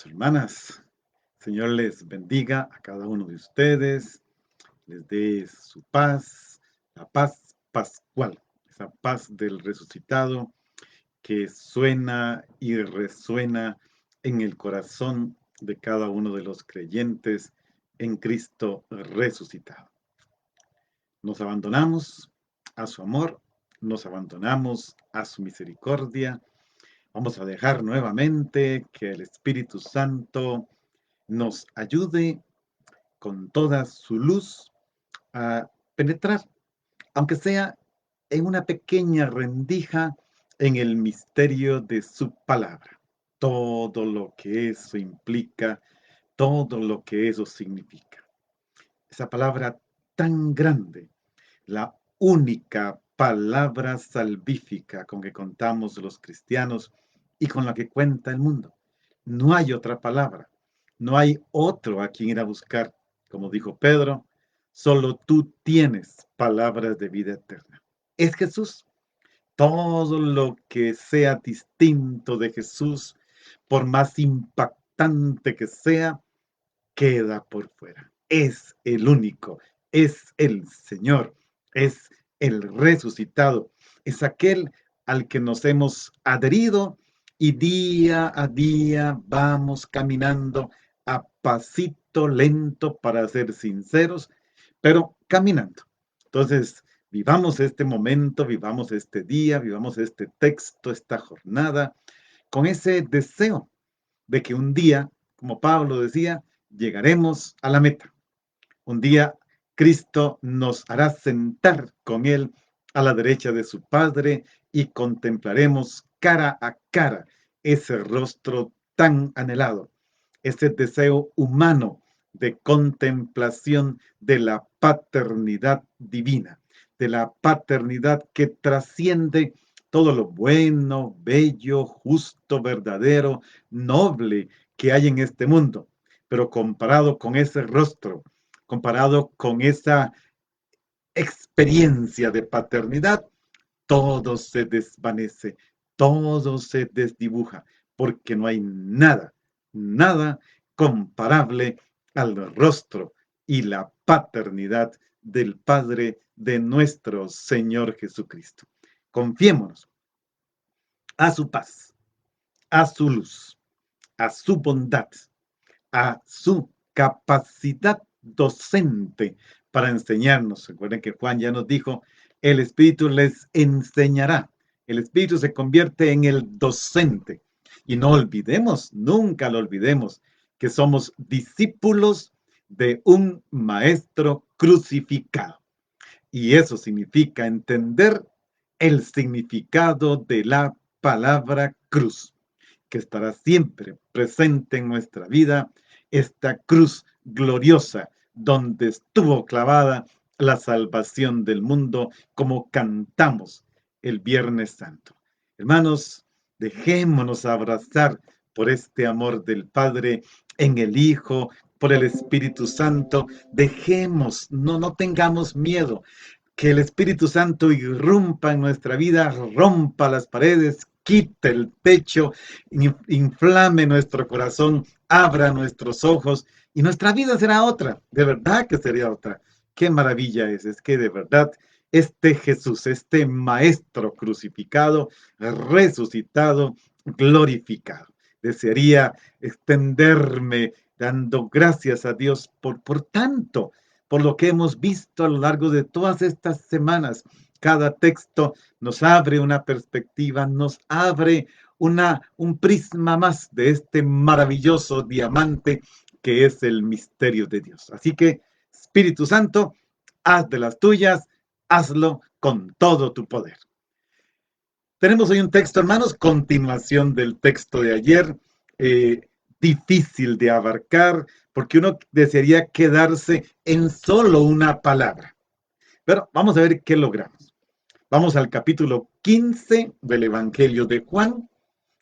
hermanas. Señor les bendiga a cada uno de ustedes, les dé su paz, la paz pascual, esa paz del resucitado que suena y resuena en el corazón de cada uno de los creyentes en Cristo resucitado. Nos abandonamos a su amor, nos abandonamos a su misericordia. Vamos a dejar nuevamente que el Espíritu Santo nos ayude con toda su luz a penetrar, aunque sea en una pequeña rendija, en el misterio de su palabra. Todo lo que eso implica, todo lo que eso significa. Esa palabra tan grande, la única palabra salvífica con que contamos los cristianos y con la que cuenta el mundo. No hay otra palabra, no hay otro a quien ir a buscar. Como dijo Pedro, solo tú tienes palabras de vida eterna. Es Jesús. Todo lo que sea distinto de Jesús, por más impactante que sea, queda por fuera. Es el único, es el Señor, es el resucitado, es aquel al que nos hemos adherido y día a día vamos caminando a pasito lento, para ser sinceros, pero caminando. Entonces, vivamos este momento, vivamos este día, vivamos este texto, esta jornada, con ese deseo de que un día, como Pablo decía, llegaremos a la meta. Un día Cristo nos hará sentar con Él a la derecha de su Padre y contemplaremos cara a cara ese rostro tan anhelado, ese deseo humano de contemplación de la paternidad divina, de la paternidad que trasciende todo lo bueno, bello, justo, verdadero, noble que hay en este mundo. Pero comparado con ese rostro, comparado con esa experiencia de paternidad, todo se desvanece, todo se desdibuja, porque no hay nada, nada comparable al rostro y la paternidad del Padre de nuestro Señor Jesucristo. Confiémonos a su paz, a su luz, a su bondad, a su capacidad docente para enseñarnos. Recuerden que Juan ya nos dijo, el Espíritu les enseñará. El Espíritu se convierte en el docente. Y no olvidemos, nunca lo olvidemos, que somos discípulos de un maestro crucificado. Y eso significa entender el significado de la palabra cruz, que estará siempre presente en nuestra vida, esta cruz gloriosa donde estuvo clavada la salvación del mundo, como cantamos el Viernes Santo. Hermanos, dejémonos abrazar por este amor del Padre en el Hijo, por el Espíritu Santo. Dejemos, no tengamos miedo. Que el Espíritu Santo irrumpa en nuestra vida, rompa las paredes, quite el techo, inflame nuestro corazón, abra nuestros ojos y nuestra vida será otra. De verdad que sería otra. Qué maravilla es que de verdad este Jesús, este Maestro crucificado, resucitado, glorificado. Desearía extenderme dando gracias a Dios por tanto, por lo que hemos visto a lo largo de todas estas semanas. Cada texto nos abre una perspectiva, nos abre un prisma más de este maravilloso diamante que es el misterio de Dios. Así que, Espíritu Santo, haz de las tuyas, hazlo con todo tu poder. Tenemos hoy un texto, hermanos, continuación del texto de ayer, difícil de abarcar, porque uno desearía quedarse en solo una palabra. Pero vamos a ver qué logramos. Vamos al capítulo 15 del Evangelio de Juan.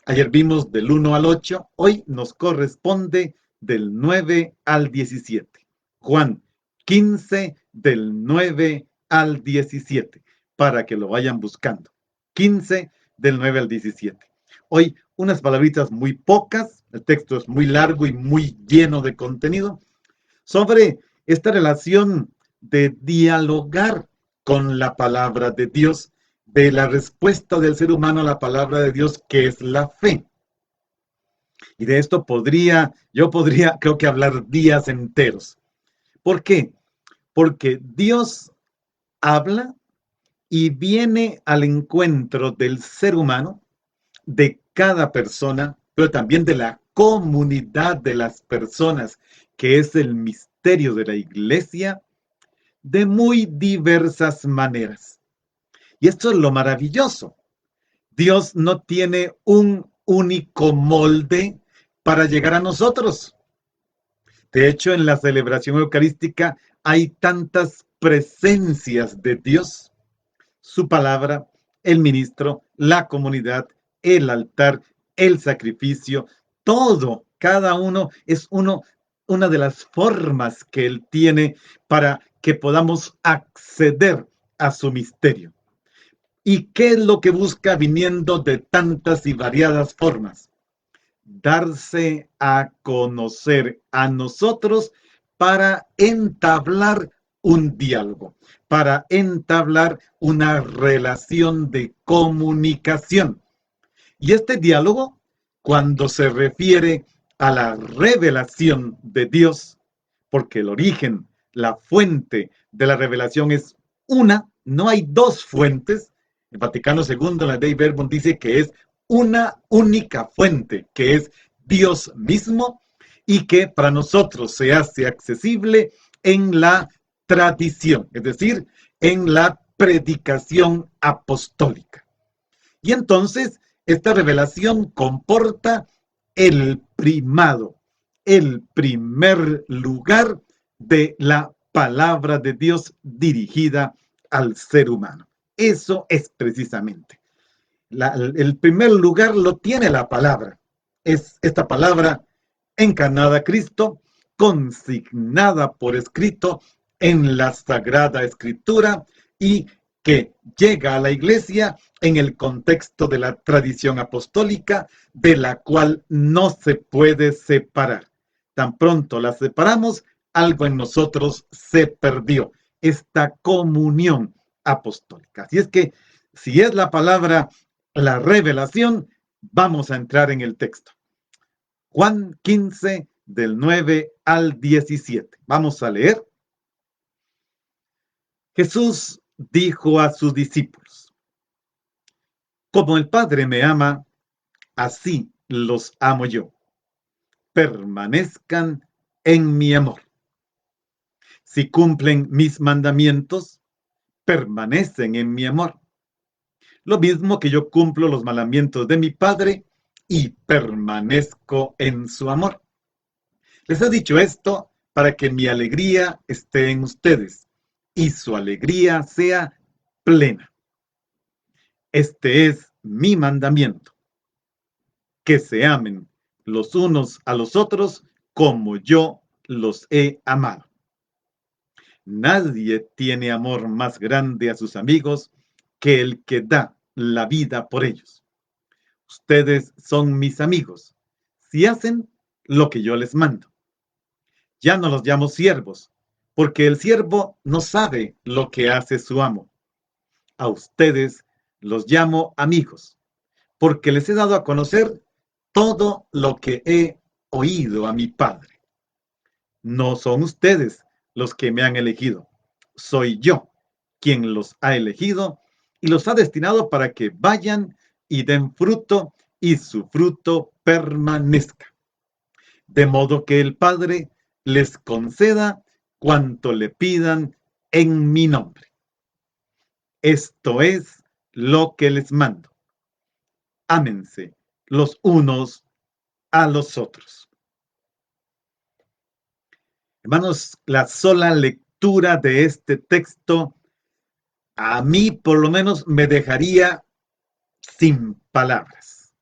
Ayer vimos del 1 al 8, hoy nos corresponde del 9 al 17. Juan 15 del 9 al 17, para que lo vayan buscando. 15 del 9 al 17. Hoy unas palabritas muy pocas, el texto es muy largo y muy lleno de contenido, sobre esta relación de dialogar con la palabra de Dios, de la respuesta del ser humano a la palabra de Dios, que es la fe. Y de esto yo podría, creo que hablar días enteros. ¿Por qué? Porque Dios habla y viene al encuentro del ser humano, de cada persona, pero también de la comunidad de las personas, que es el misterio de la iglesia, de muy diversas maneras. Y esto es lo maravilloso. Dios no tiene un único molde para llegar a nosotros. De hecho, en la celebración eucarística hay tantas presencias de Dios, su palabra, el ministro, la comunidad, el altar, el sacrificio, todo, cada uno es una de las formas que Él tiene para que podamos acceder a su misterio. ¿Y qué es lo que busca viniendo de tantas y variadas formas? Darse a conocer a nosotros para entablar un diálogo, para entablar una relación de comunicación. Y este diálogo, cuando se refiere a la revelación de Dios, porque el origen, la fuente de la revelación es una, no hay dos fuentes. El Vaticano II, la Dei Verbum, dice que es una única fuente, que es Dios mismo, y que para nosotros se hace accesible en la tradición, es decir, en la predicación apostólica. Y entonces, esta revelación comporta el primado, el primer lugar de la palabra de Dios dirigida al ser humano. Eso es precisamente. El primer lugar lo tiene la palabra. Es esta palabra encarnada a Cristo, consignada por escrito en la Sagrada Escritura y que llega a la iglesia en el contexto de la tradición apostólica, de la cual no se puede separar. Tan pronto la separamos, algo en nosotros se perdió, esta comunión apostólica. Así es que, si es la palabra la revelación, vamos a entrar en el texto. Juan 15, del 9 al 17. Vamos a leer. Jesús dijo a sus discípulos: como el Padre me ama, así los amo yo. Permanezcan en mi amor. Si cumplen mis mandamientos, permanecen en mi amor. Lo mismo que yo cumplo los mandamientos de mi Padre y permanezco en su amor. Les he dicho esto para que mi alegría esté en ustedes y su alegría sea plena. Este es mi mandamiento: que se amen los unos a los otros como yo los he amado. Nadie tiene amor más grande a sus amigos que el que da la vida por ellos. Ustedes son mis amigos si hacen lo que yo les mando. Ya no los llamo siervos, porque el siervo no sabe lo que hace su amo. A ustedes los llamo amigos, porque les he dado a conocer todo lo que he oído a mi Padre. No son ustedes los que me han elegido, soy yo quien los ha elegido y los ha destinado para que vayan y den fruto y su fruto permanezca. De modo que el Padre les conceda cuanto le pidan en mi nombre. Esto es lo que les mando: ámense los unos a los otros. Hermanos, la sola lectura de este texto a mí por lo menos me dejaría sin palabras.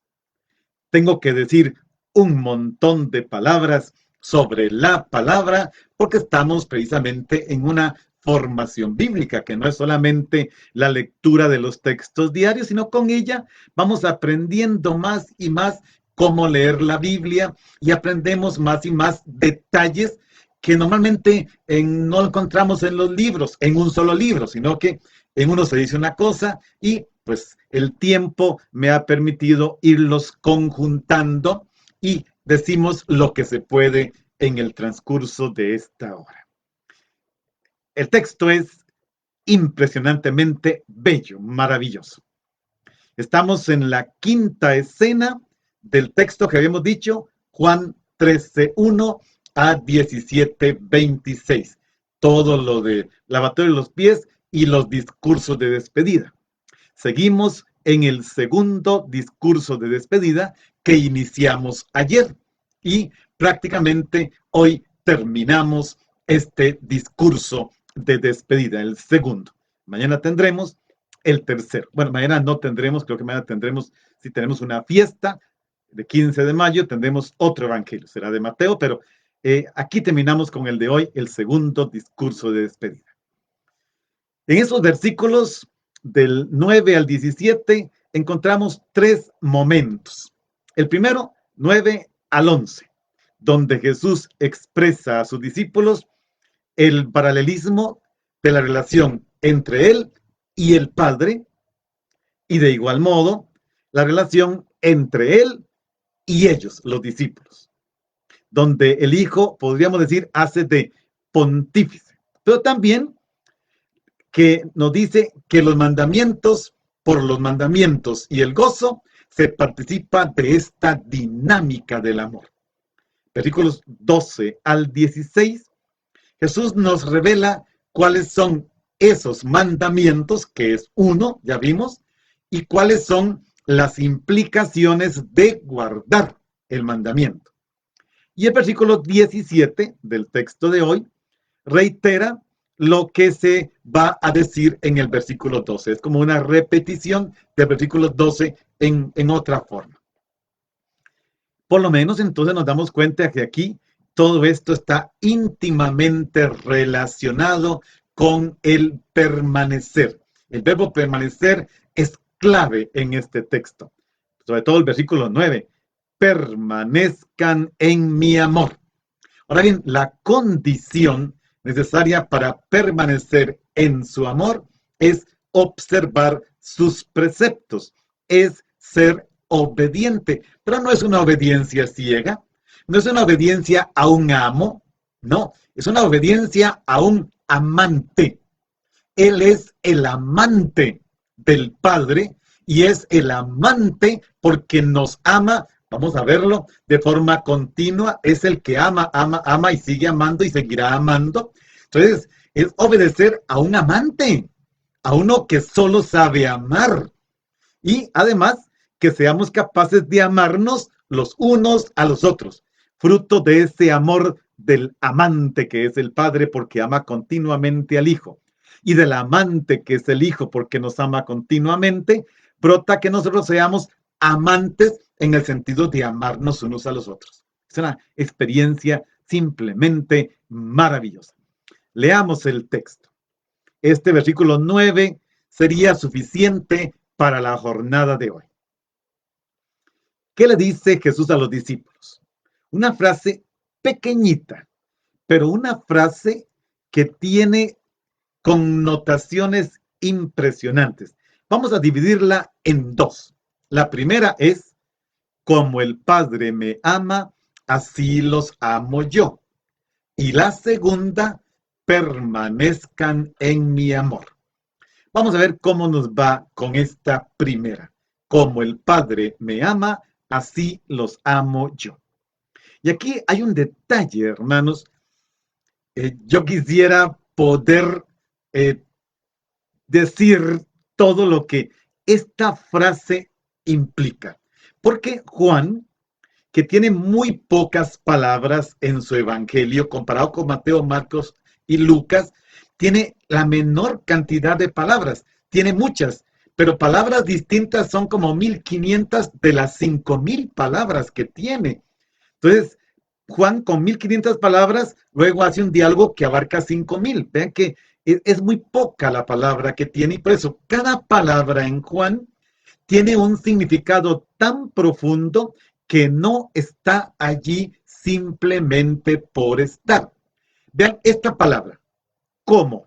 Tengo que decir un montón de palabras sobre la palabra porque estamos precisamente en una formación bíblica, que no es solamente la lectura de los textos diarios, sino con ella vamos aprendiendo más y más cómo leer la Biblia y aprendemos más y más detalles que normalmente no encontramos en los libros, en un solo libro, sino que en uno se dice una cosa y pues el tiempo me ha permitido irlos conjuntando y decimos lo que se puede en el transcurso de esta hora. El texto es impresionantemente bello, maravilloso. Estamos en la quinta escena del texto que habíamos dicho, Juan 13:1 a 17:26. Todo lo de lavatorio de los pies y los discursos de despedida. Seguimos en el segundo discurso de despedida que iniciamos ayer y prácticamente hoy terminamos este discurso de despedida, el segundo. Mañana tendremos el tercero. Bueno, mañana no tendremos, creo que mañana tendremos, si tenemos una fiesta de 15 de mayo, tendremos otro evangelio, será de Mateo, pero aquí terminamos con el de hoy, el segundo discurso de despedida. En esos versículos del 9 al 17 encontramos tres momentos. El primero, 9 al 11, donde Jesús expresa a sus discípulos el paralelismo de la relación entre él y el Padre, y de igual modo, la relación entre él y ellos, los discípulos, donde el Hijo, podríamos decir, hace de pontífice, pero también que nos dice que los mandamientos, por los mandamientos y el gozo, se participa de esta dinámica del amor. Versículos 12 al 16, Jesús nos revela cuáles son esos mandamientos, que es uno, ya vimos, y cuáles son las implicaciones de guardar el mandamiento. Y el versículo 17 del texto de hoy reitera lo que se va a decir en el versículo 12. Es como una repetición del versículo 12 en otra forma. Por lo menos entonces nos damos cuenta que aquí todo esto está íntimamente relacionado con el permanecer. El verbo permanecer es clave en este texto, sobre todo el versículo 9. Permanezcan en mi amor. Ahora bien, la condición necesaria para permanecer en su amor es observar sus preceptos, es ser obediente, pero no es una obediencia ciega, no es una obediencia a un amo, no, es una obediencia a un amante. Él es el amante del Padre y es el amante porque nos ama. Vamos a verlo de forma continua. Es el que ama, ama, ama y sigue amando y seguirá amando. Entonces, es obedecer a un amante, a uno que solo sabe amar. Y además, que seamos capaces de amarnos los unos a los otros, fruto de ese amor del amante que es el Padre porque ama continuamente al Hijo, y del amante que es el Hijo porque nos ama continuamente, brota que nosotros seamos amantes en el sentido de amarnos unos a los otros. Es una experiencia simplemente maravillosa. Leamos el texto. Este versículo 9 sería suficiente para la jornada de hoy. ¿Qué le dice Jesús a los discípulos? Una frase pequeñita, pero una frase que tiene connotaciones impresionantes. Vamos a dividirla en dos. La primera es, como el Padre me ama, así los amo yo. Y la segunda, permanezcan en mi amor. Vamos a ver cómo nos va con esta primera. Como el Padre me ama, así los amo yo. Y aquí hay un detalle, hermanos. Yo quisiera poder decir todo lo que esta frase implica. Porque Juan, que tiene muy pocas palabras en su evangelio, comparado con Mateo, Marcos y Lucas, tiene la menor cantidad de palabras. Tiene muchas, pero palabras distintas son como 1500 de las 5000 palabras que tiene. Entonces, Juan con 1500 palabras, luego hace un diálogo que abarca 5000. Vean que es muy poca la palabra que tiene y por eso cada palabra en Juan tiene un significado tan profundo que no está allí simplemente por estar. Vean esta palabra, como,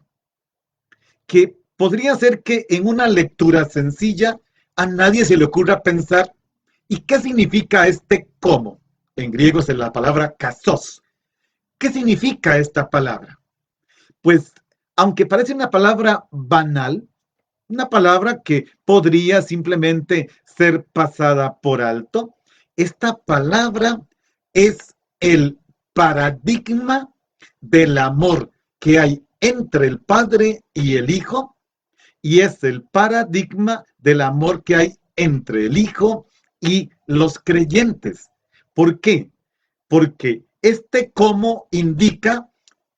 que podría ser que en una lectura sencilla a nadie se le ocurra pensar, ¿y qué significa este como? En griego es la palabra kasos. ¿Qué significa esta palabra? Pues, aunque parece una palabra banal, una palabra que podría simplemente ser pasada por alto, esta palabra es el paradigma del amor que hay entre el Padre y el Hijo, y es el paradigma del amor que hay entre el Hijo y los creyentes. ¿Por qué? Porque este cómo indica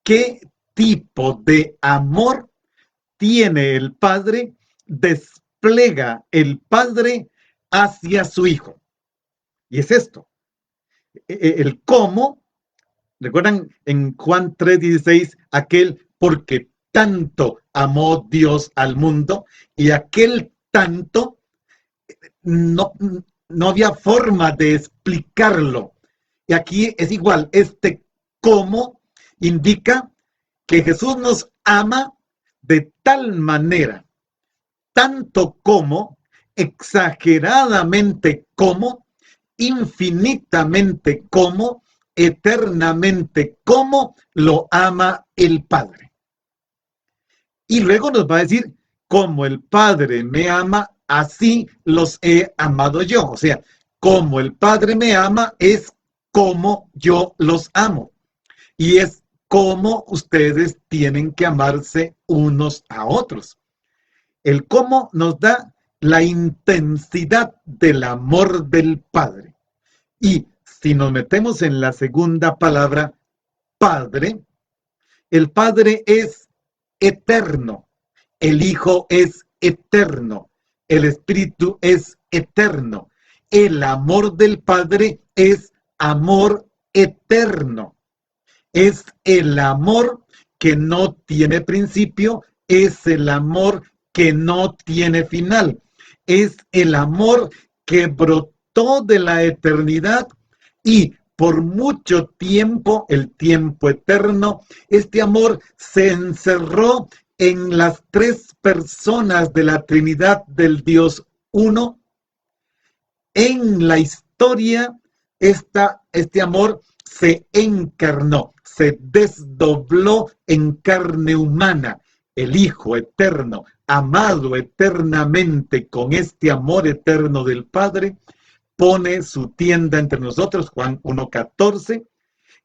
qué tipo de amor tiene el Padre, despliega el Padre hacia su Hijo. Y es esto, el cómo, recuerdan en Juan 3:16, aquel porque tanto amó Dios al mundo, y aquel tanto no, no había forma de explicarlo. Y aquí es igual, este cómo indica que Jesús nos ama de tal manera, tanto como, exageradamente como, infinitamente como, eternamente como lo ama el Padre. Y luego nos va a decir, como el Padre me ama, así los he amado yo. O sea, como el Padre me ama es como yo los amo. Y es como ustedes tienen que amarse unos a otros. El cómo nos da la intensidad del amor del Padre. Y si nos metemos en la segunda palabra, Padre, el Padre es eterno, el Hijo es eterno, el Espíritu es eterno. El amor del Padre es amor eterno. Es el amor que no tiene principio, es el amor que no tiene final. Es el amor que brotó de la eternidad y por mucho tiempo, el tiempo eterno, este amor se encerró en las tres personas de la Trinidad del Dios uno. En la historia, este amor se encarnó, se desdobló en carne humana. El Hijo eterno, amado eternamente con este amor eterno del Padre, pone su tienda entre nosotros, Juan 1:14,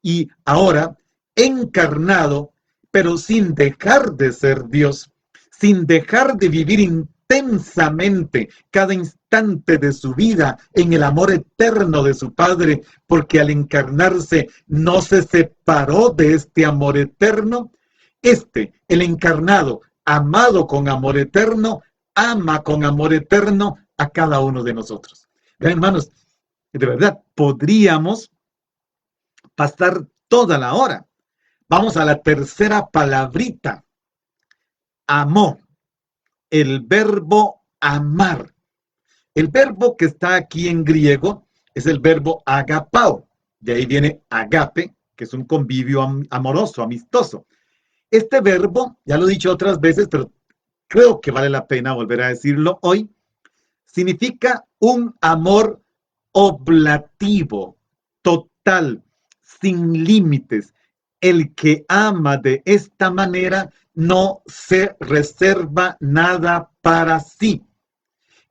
y ahora encarnado, pero sin dejar de ser Dios, sin dejar de vivir intensamente cada instante de su vida en el amor eterno de su Padre, porque al encarnarse no se separó de este amor eterno. El encarnado, amado con amor eterno, ama con amor eterno a cada uno de nosotros. Vean, hermanos, de verdad, podríamos pasar toda la hora. Vamos a la tercera palabrita. Amó. El verbo amar. El verbo que está aquí en griego es el verbo agapao. De ahí viene agape, que es un convivio amoroso, amistoso. Este verbo, ya lo he dicho otras veces, pero creo que vale la pena volver a decirlo hoy, significa un amor oblativo, total, sin límites. El que ama de esta manera no se reserva nada para sí.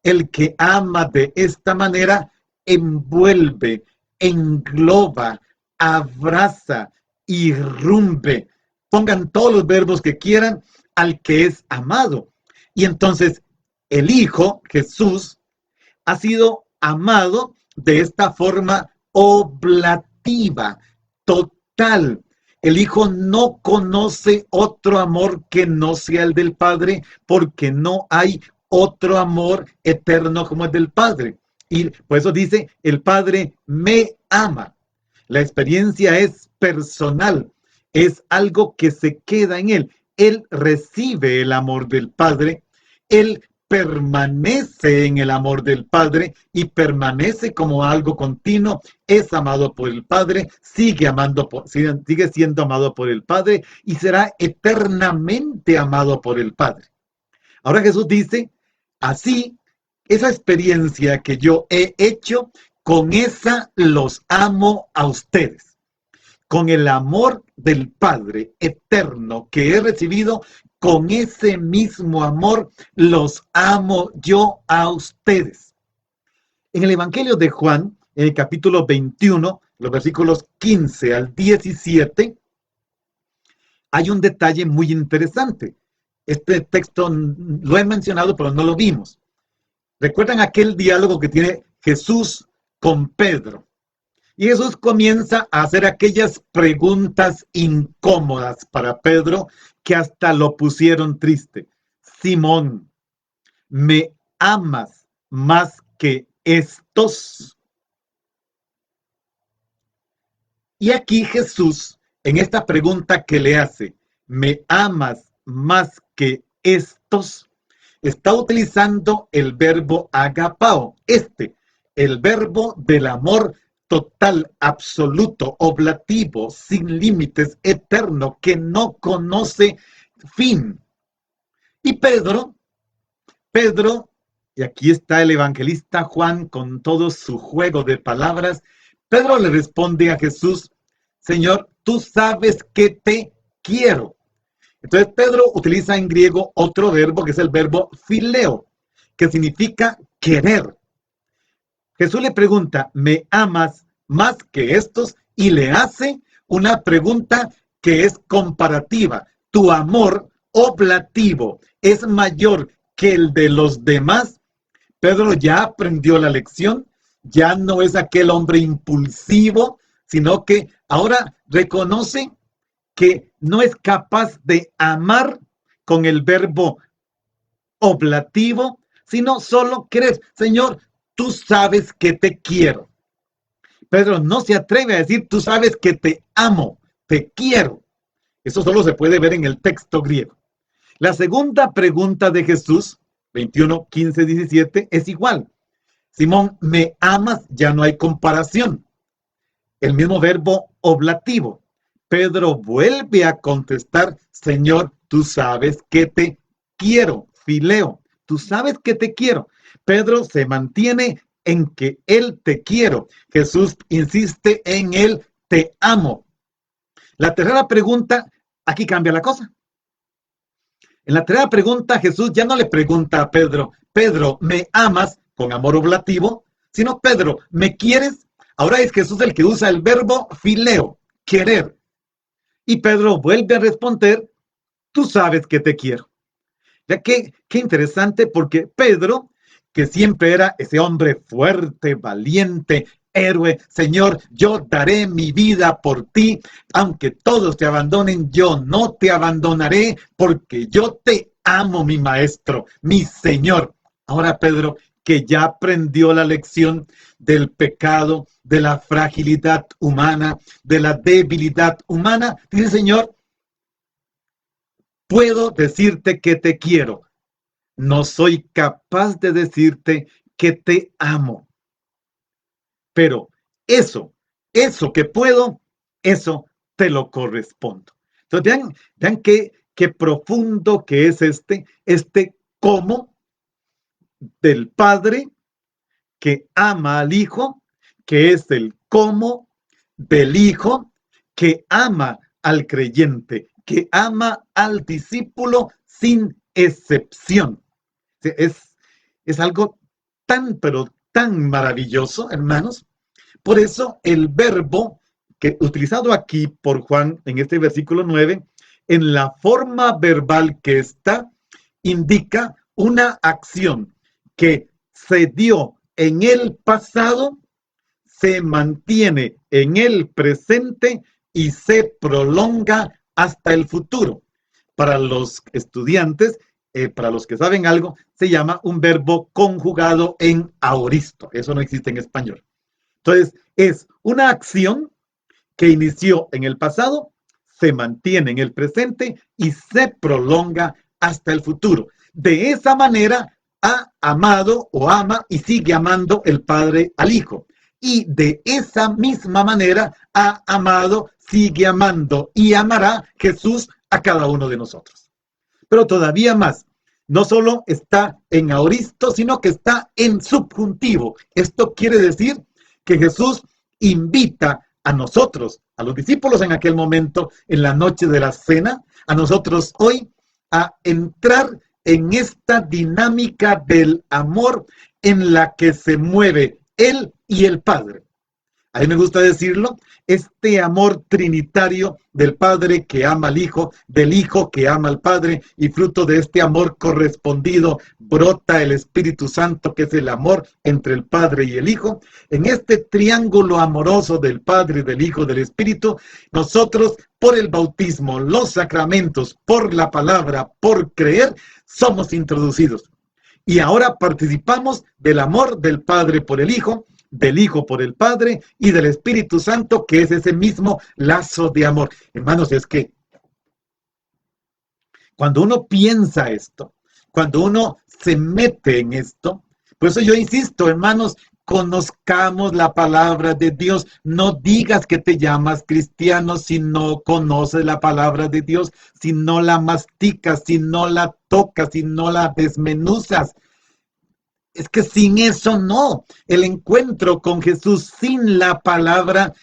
El que ama de esta manera envuelve, engloba, abraza, irrumpe. Pongan todos los verbos que quieran al que es amado. Y entonces el Hijo, Jesús, ha sido amado de esta forma oblativa, total. El Hijo no conoce otro amor que no sea el del Padre, porque no hay otro amor eterno como el del Padre. Y por eso dice, el Padre me ama. La experiencia es personal, es algo que se queda en él. Él recibe el amor del Padre, él permanece en el amor del Padre y permanece como algo continuo, es amado por el Padre, sigue siendo amado por el Padre y será eternamente amado por el Padre. Ahora Jesús dice, así, esa experiencia que yo he hecho, con esa los amo a ustedes. Con el amor del Padre eterno que he recibido, con ese mismo amor los amo yo a ustedes. En el Evangelio de Juan, en el capítulo 21, los versículos 15 al 17, hay un detalle muy interesante. Este texto lo he mencionado, pero no lo vimos. ¿Recuerdan aquel diálogo que tiene Jesús con Pedro? Y Jesús comienza a hacer aquellas preguntas incómodas para Pedro que hasta lo pusieron triste. Simón, ¿me amas más que estos? Y aquí Jesús, en esta pregunta que le hace, ¿me amas más que estos? Está utilizando el verbo agapao, el verbo del amor total, absoluto, oblativo, sin límites, eterno, que no conoce fin. Y Pedro, y aquí está el evangelista Juan con todo su juego de palabras, Pedro le responde a Jesús, Señor, tú sabes que te quiero. Entonces Pedro utiliza en griego otro verbo que es el verbo phileo, que significa querer. Jesús le pregunta, ¿me amas más que estos? Y le hace una pregunta que es comparativa. ¿Tu amor oblativo es mayor que el de los demás? Pedro ya aprendió la lección, ya no es aquel hombre impulsivo, sino que ahora reconoce que no es capaz de amar con el verbo oblativo, sino solo querer. Señor, tú sabes que te quiero. Pedro no se atreve a decir, tú sabes que te amo, te quiero. Eso solo se puede ver en el texto griego. La segunda pregunta de Jesús, 21, 15, 17, es igual. Simón, ¿me amas? Ya no hay comparación. El mismo verbo oblativo. Pedro vuelve a contestar, Señor, tú sabes que te quiero, fileo, tú sabes que te quiero. Pedro se mantiene en que él te quiero. Jesús insiste en él te amo. La tercera pregunta, aquí cambia la cosa. En la tercera pregunta, Jesús ya no le pregunta a Pedro, Pedro, ¿me amas? Con amor oblativo, sino Pedro, ¿me quieres? Ahora es Jesús el que usa el verbo fileo, querer. Y Pedro vuelve a responder, tú sabes que te quiero. Ya que, qué interesante, porque Pedro, que siempre era ese hombre fuerte, valiente, héroe, Señor, yo daré mi vida por ti, aunque todos te abandonen, yo no te abandonaré, porque yo te amo, mi maestro, mi Señor. Ahora Pedro, que ya aprendió la lección del pecado, de la fragilidad humana, de la debilidad humana, dice, Señor, puedo decirte que te quiero, no soy capaz de decirte que te amo. Pero eso que puedo, eso te lo correspondo. Entonces vean qué profundo que es este cómo del Padre que ama al Hijo, que es el cómo del Hijo que ama al creyente, que ama al discípulo sin excepción. Es algo tan, pero tan maravilloso, hermanos. Por eso el verbo que utilizado aquí por Juan en este versículo 9, en la forma verbal que está, indica una acción que se dio en el pasado, se mantiene en el presente y se prolonga hasta el futuro. Para los estudiantes, para los que saben algo, se llama un verbo conjugado en aoristo. Eso no existe en español. Entonces, es una acción que inició en el pasado, se mantiene en el presente y se prolonga hasta el futuro. De esa manera, ha amado o ama y sigue amando el Padre al Hijo. Y de esa misma manera ha amado, sigue amando y amará Jesús a cada uno de nosotros. Pero todavía más, no solo está en aoristo, sino que está en subjuntivo. Esto quiere decir que Jesús invita a nosotros, a los discípulos en aquel momento, en la noche de la cena, a nosotros hoy, a entrar en esta dinámica del amor en la que se mueve Él y el Padre. A mí me gusta decirlo, este amor trinitario del Padre que ama al Hijo, del Hijo que ama al Padre, y fruto de este amor correspondido brota el Espíritu Santo, que es el amor entre el Padre y el Hijo. En este triángulo amoroso del Padre, del Hijo, del Espíritu, nosotros por el bautismo, los sacramentos, por la palabra, por creer, somos introducidos. Y ahora participamos del amor del Padre por el Hijo, del Hijo por el Padre y del Espíritu Santo, que es ese mismo lazo de amor. Hermanos, es que cuando uno piensa esto, cuando uno se mete en esto, por eso yo insisto, hermanos, conozcamos la palabra de Dios. No digas que te llamas cristiano si no conoces la palabra de Dios, si no la masticas, si no la tocas, si no la desmenuzas. Es que sin eso no. El encuentro con Jesús sin la palabra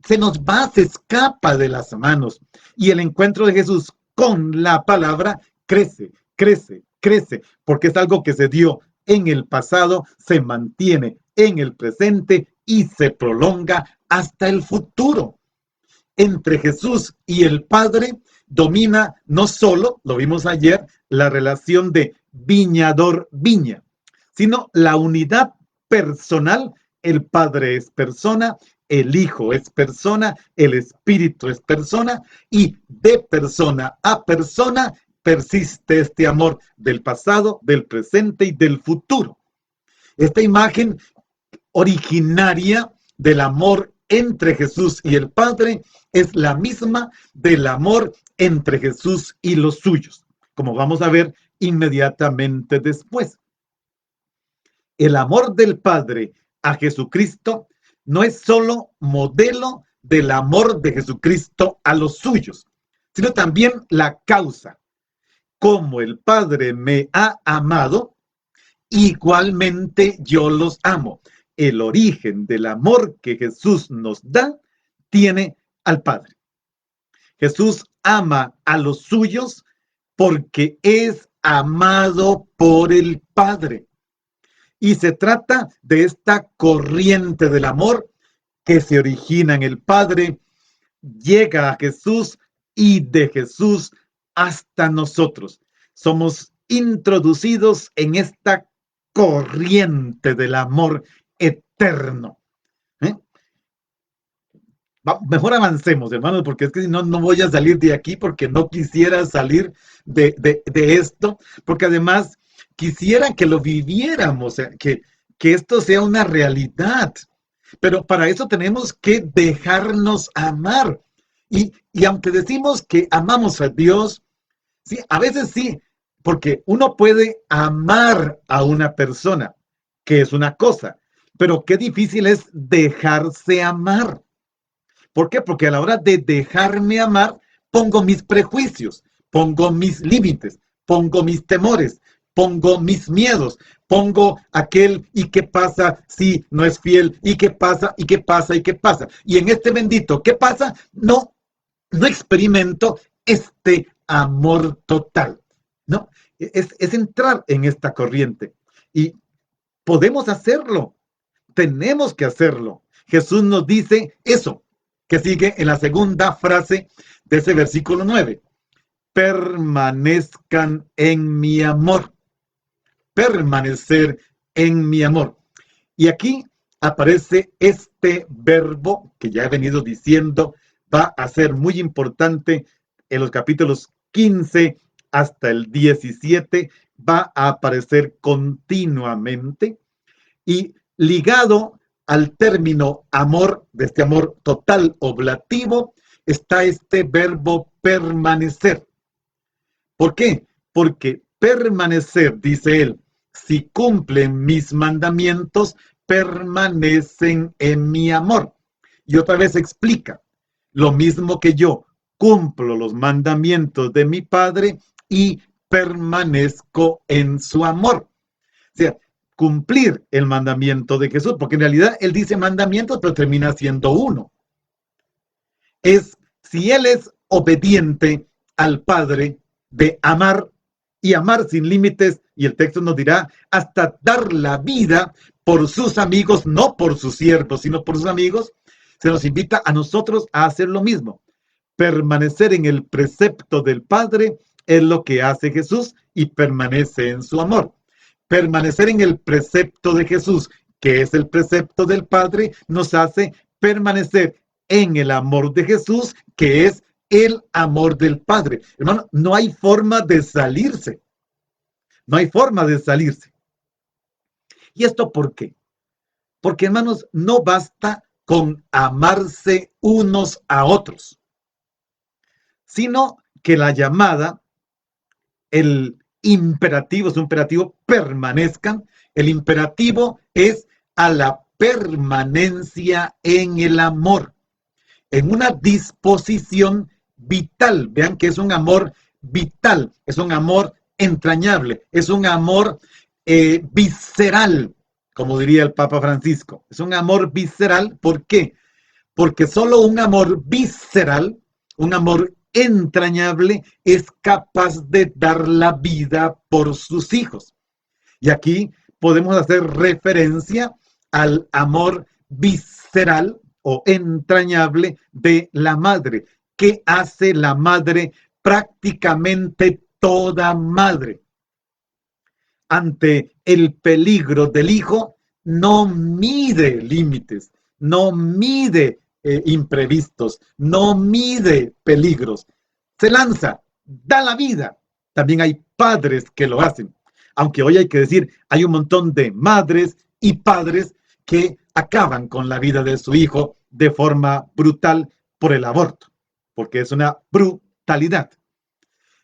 se nos va, se escapa de las manos. Y el encuentro de Jesús con la palabra crece, crece, crece, porque es algo que se dio en el pasado, se mantiene en el presente y se prolonga hasta el futuro. Entre Jesús y el Padre domina no solo, lo vimos ayer, la relación de viñador-viña, sino la unidad personal. El Padre es persona, el Hijo es persona, el Espíritu es persona, y de persona a persona persiste este amor del pasado, del presente y del futuro. Esta imagen originaria del amor entre Jesús y el Padre es la misma del amor entre Jesús y los suyos, como vamos a ver inmediatamente después. El amor del Padre a Jesucristo no es solo modelo del amor de Jesucristo a los suyos, sino también la causa. Como el Padre me ha amado, igualmente yo los amo. El origen del amor que Jesús nos da tiene al Padre. Jesús ama a los suyos porque es amado por el Padre. Y se trata de esta corriente del amor que se origina en el Padre, llega a Jesús y de Jesús hasta nosotros. Somos introducidos en esta corriente del amor eterno. Mejor avancemos, hermanos, porque es que si no, no voy a salir de aquí, porque no quisiera salir de esto, porque además quisiera que lo viviéramos, que esto sea una realidad. Pero para eso tenemos que dejarnos amar. Y aunque decimos que amamos a Dios, sí, a veces sí, porque uno puede amar a una persona, que es una cosa, pero qué difícil es dejarse amar. ¿Por qué? Porque a la hora de dejarme amar, pongo mis prejuicios, pongo mis límites, pongo mis temores, pongo mis miedos, pongo aquel y qué pasa si no es fiel, y qué pasa, y qué pasa, y qué pasa. Y en este bendito, ¿qué pasa? No experimento este amor total, ¿no? Es entrar en esta corriente. Y podemos hacerlo, tenemos que hacerlo. Jesús nos dice eso, que sigue en la segunda frase de ese versículo 9. Permanezcan en mi amor. Permanecer en mi amor. Y aquí aparece este verbo que ya he venido diciendo, va a ser muy importante en los capítulos 15 hasta el 17, va a aparecer continuamente y ligado al término amor, de este amor total oblativo, está este verbo permanecer. ¿Por qué? Porque permanecer, dice él, si cumplen mis mandamientos, permanecen en mi amor. Y otra vez explica, lo mismo que yo cumplo los mandamientos de mi Padre y permanezco en su amor. O sea, cumplir el mandamiento de Jesús, porque en realidad él dice mandamientos, pero termina siendo uno. Es si él es obediente al Padre de amar y amar sin límites, y el texto nos dirá, hasta dar la vida por sus amigos, no por sus siervos, sino por sus amigos, se nos invita a nosotros a hacer lo mismo. Permanecer en el precepto del Padre es lo que hace Jesús y permanece en su amor. Permanecer en el precepto de Jesús, que es el precepto del Padre, nos hace permanecer en el amor de Jesús, que es el amor del Padre. Hermano, no hay forma de salirse. No hay forma de salirse. ¿Y esto por qué? Porque, hermanos, no basta con amarse unos a otros, sino que la llamada, el imperativo, es un imperativo, permanezcan. El imperativo es a la permanencia en el amor, en una disposición vital. Vean que es un amor vital, es un amor entrañable, es un amor visceral, como diría el Papa Francisco. Es un amor visceral, ¿por qué? Porque solo un amor visceral, un amor entrañable, es capaz de dar la vida por sus hijos. Y aquí podemos hacer referencia al amor visceral o entrañable de la madre. ¿Qué hace la madre? Prácticamente toda madre. Ante el peligro del hijo, no mide límites, no mide imprevistos, no mide peligros. Se lanza, da la vida. También hay padres que lo hacen. Aunque hoy hay que decir, hay un montón de madres y padres que acaban con la vida de su hijo de forma brutal por el aborto, porque es una brutalidad.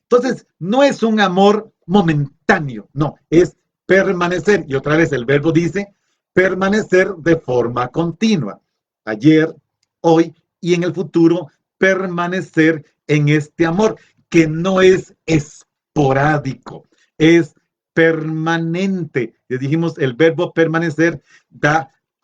Entonces, no es un amor momentáneo, no, es permanecer. Y otra vez el verbo dice permanecer de forma continua. Ayer, hoy y en el futuro, permanecer en este amor que no es esporádico, es permanente. Ya dijimos, el verbo permanecer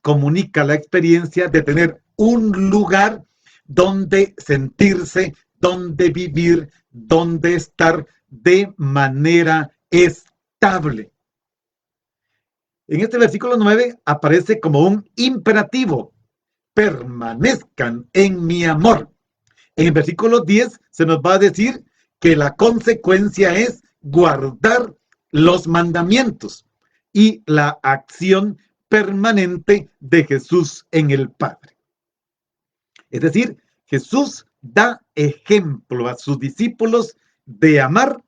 comunica la experiencia de tener un lugar donde sentirse, donde vivir, donde estar de manera estable. En este versículo 9 aparece como un imperativo: permanezcan en mi amor. En el versículo 10 se nos va a decir que la consecuencia es guardar los mandamientos y la acción permanente de Jesús en el Padre. Es decir, Jesús da ejemplo a sus discípulos de amar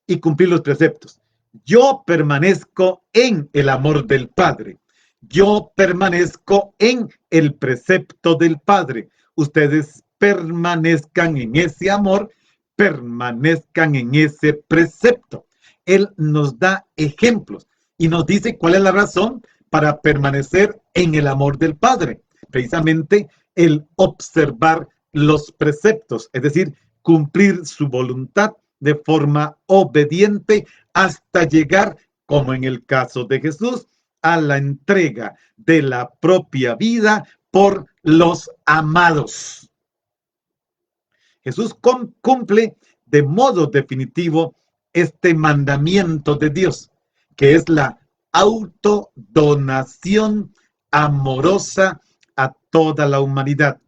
y cumplir los preceptos. Yo permanezco en el amor del Padre. Yo permanezco en el precepto del Padre. Ustedes permanezcan en ese amor, permanezcan en ese precepto. Él nos da ejemplos y nos dice cuál es la razón para permanecer en el amor del Padre. Precisamente el observar los preceptos, es decir, cumplir su voluntad de forma obediente hasta llegar, como en el caso de Jesús, a la entrega de la propia vida por los amados. Jesús cumple de modo definitivo este mandamiento de Dios, que es la autodonación amorosa a toda la humanidad,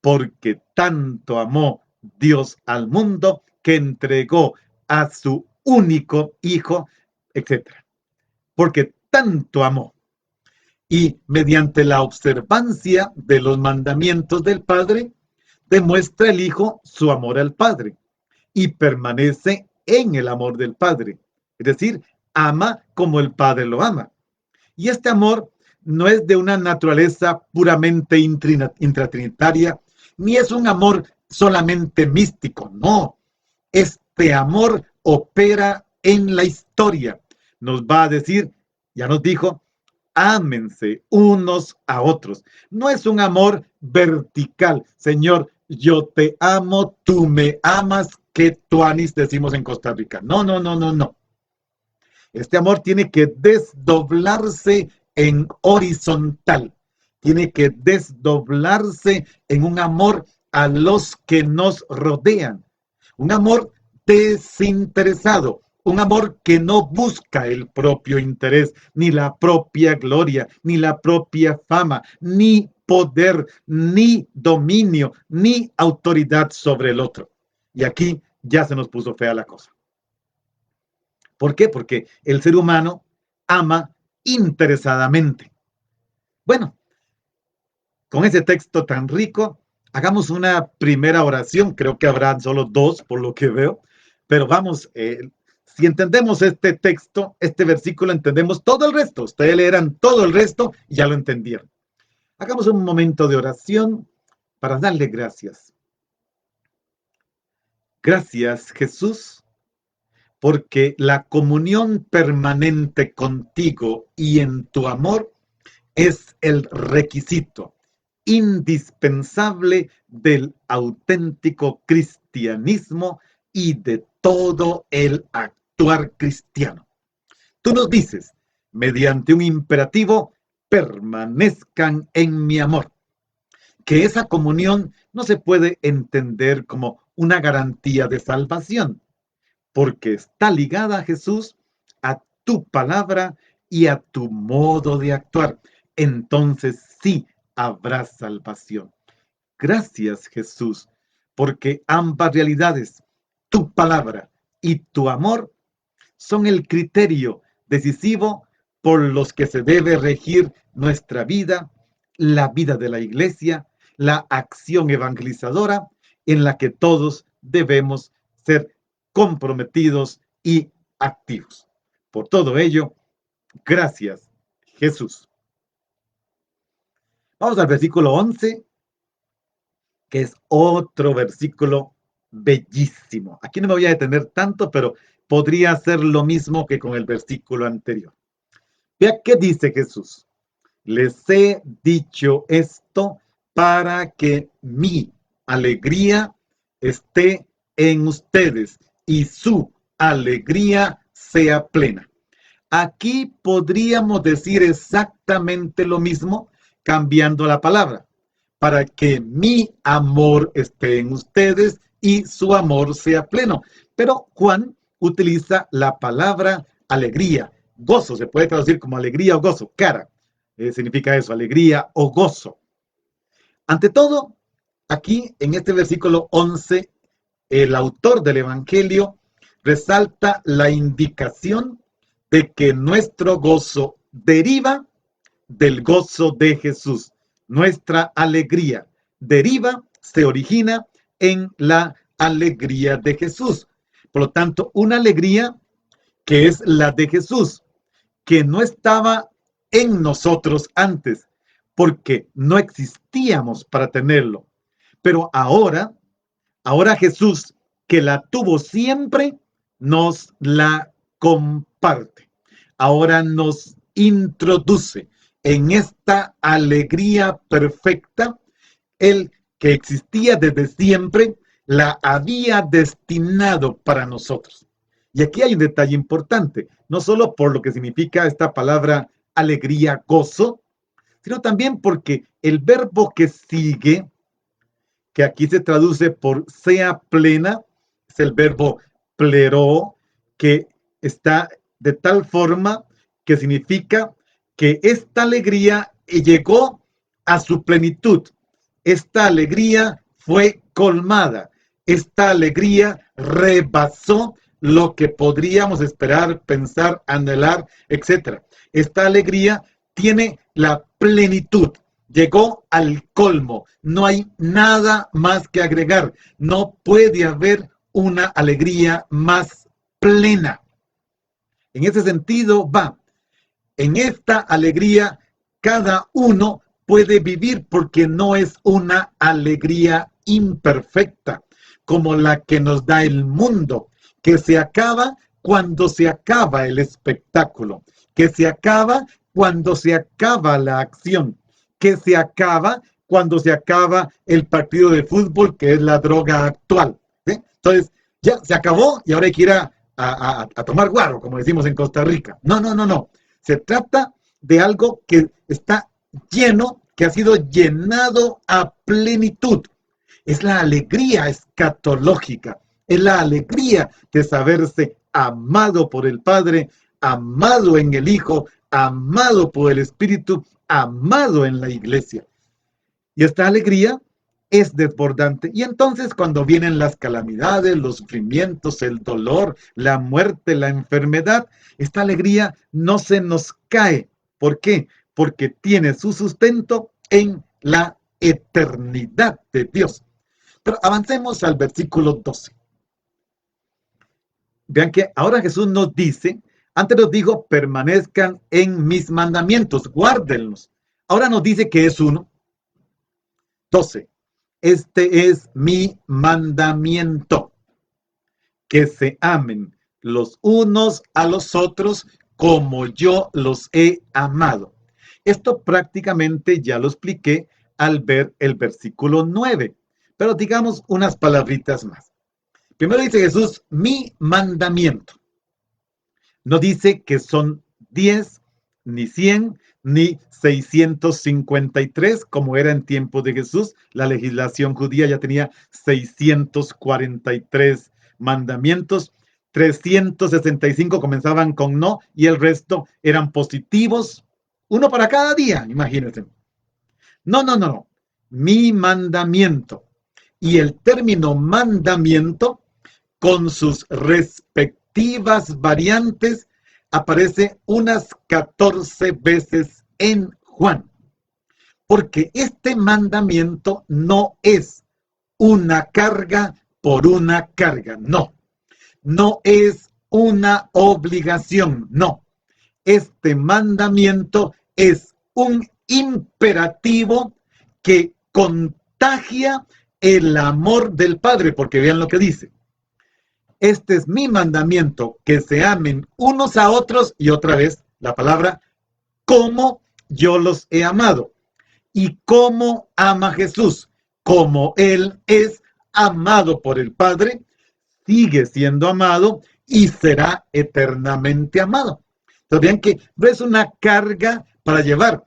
porque tanto amó Dios al mundo que entregó a su único hijo, etc. Porque tanto amó. Y mediante la observancia de los mandamientos del Padre, demuestra el Hijo su amor al Padre y permanece en el amor del Padre. Es decir, ama como el Padre lo ama. Y este amor no es de una naturaleza puramente intratrinitaria, ni es un amor solamente místico, no. Este amor opera en la historia, nos va a decir, ya nos dijo, ámense unos a otros. No es un amor vertical. Señor, yo te amo, tú me amas, que tuanis decimos en Costa Rica. No, no, no, no, no. Este amor tiene que desdoblarse en horizontal. Tiene que desdoblarse en un amor a los que nos rodean. Un amor desinteresado, un amor que no busca el propio interés, ni la propia gloria, ni la propia fama, ni poder, ni dominio, ni autoridad sobre el otro. Y aquí ya se nos puso fea la cosa. ¿Por qué? Porque el ser humano ama interesadamente. Bueno, con ese texto tan rico, hagamos una primera oración. Creo que habrá solo dos, por lo que veo. Pero vamos, si entendemos este texto, este versículo, entendemos todo el resto. Ustedes leerán todo el resto y ya lo entendieron. Hagamos un momento de oración para darle gracias. Gracias, Jesús, porque la comunión permanente contigo y en tu amor es el requisito indispensable del auténtico cristianismo y de todo el actuar cristiano. Tú nos dices, mediante un imperativo, permanezcan en mi amor. Que esa comunión no se puede entender como una garantía de salvación, porque está ligada a Jesús, a tu palabra y a tu modo de actuar. Entonces sí habrá salvación. Gracias, Jesús, porque ambas realidades, tu palabra y tu amor, son el criterio decisivo por los que se debe regir nuestra vida, la vida de la iglesia, la acción evangelizadora en la que todos debemos ser comprometidos y activos. Por todo ello, gracias, Jesús. Vamos al versículo 11, que es otro versículo bellísimo. Aquí no me voy a detener tanto, pero podría ser lo mismo que con el versículo anterior. Vea qué dice Jesús. Les he dicho esto para que mi alegría esté en ustedes y su alegría sea plena. Aquí podríamos decir exactamente lo mismo cambiando la palabra, para que mi amor esté en ustedes y su amor sea pleno. Pero Juan utiliza la palabra alegría, gozo, se puede traducir como alegría o gozo, cara, significa eso, alegría o gozo. Ante todo, aquí en este versículo 11, el autor del Evangelio resalta la indicación de que nuestro gozo deriva del gozo de Jesús. Nuestra alegría deriva, se origina en la alegría de Jesús. Por lo tanto, una alegría que es la de Jesús, que no estaba en nosotros antes, porque no existíamos para tenerlo. Pero ahora Jesús, que la tuvo siempre, nos la comparte. Ahora nos introduce en esta alegría perfecta. El que existía desde siempre, la había destinado para nosotros. Y aquí hay un detalle importante, no solo por lo que significa esta palabra alegría, gozo, sino también porque el verbo que sigue, que aquí se traduce por sea plena, es el verbo pleró, que está de tal forma que significa que esta alegría llegó a su plenitud. Esta alegría fue colmada. Esta alegría rebasó lo que podríamos esperar, pensar, anhelar, etc. Esta alegría tiene la plenitud. Llegó al colmo. No hay nada más que agregar. No puede haber una alegría más plena. En ese sentido va. En esta alegría cada uno puede vivir porque no es una alegría imperfecta como la que nos da el mundo, que se acaba cuando se acaba el espectáculo, que se acaba cuando se acaba la acción, que se acaba cuando se acaba el partido de fútbol, que es la droga actual. ¿Sí? Entonces, ya se acabó y ahora hay que ir a tomar guaro, como decimos en Costa Rica. No, no, no, no. Se trata de algo que está lleno, que ha sido llenado a plenitud. Es la alegría escatológica, es la alegría de saberse amado por el Padre, amado en el Hijo, amado por el Espíritu, amado en la iglesia. Y esta alegría es desbordante. Y entonces cuando vienen las calamidades, los sufrimientos, el dolor, la muerte, la enfermedad, esta alegría no se nos cae. ¿Por qué? Porque tiene su sustento en la eternidad de Dios. Pero avancemos al versículo 12. Vean que ahora Jesús nos dice, antes nos dijo, permanezcan en mis mandamientos, guárdenlos. Ahora nos dice que es uno. 12. Este es mi mandamiento, que se amen los unos a los otros como yo los he amado. Esto prácticamente ya lo expliqué al ver el versículo 9, pero digamos unas palabritas más. Primero dice Jesús, mi mandamiento. No dice que son 10, ni 100, ni 653, como era en tiempo de Jesús. La legislación judía ya tenía 643 mandamientos. 365 comenzaban con no y el resto eran positivos. Uno para cada día, imagínense. No, no, no, no. Mi mandamiento. Y el término mandamiento, con sus respectivas variantes, aparece unas 14 veces en Juan. Porque este mandamiento no es una carga por una carga, no. No es una obligación, no. Este mandamiento es un imperativo que contagia el amor del Padre, porque vean lo que dice. Este es mi mandamiento, que se amen unos a otros, y otra vez la palabra, como yo los he amado. ¿Y cómo ama Jesús? Como Él es amado por el Padre, sigue siendo amado y será eternamente amado. Entonces vean que no es una carga para llevar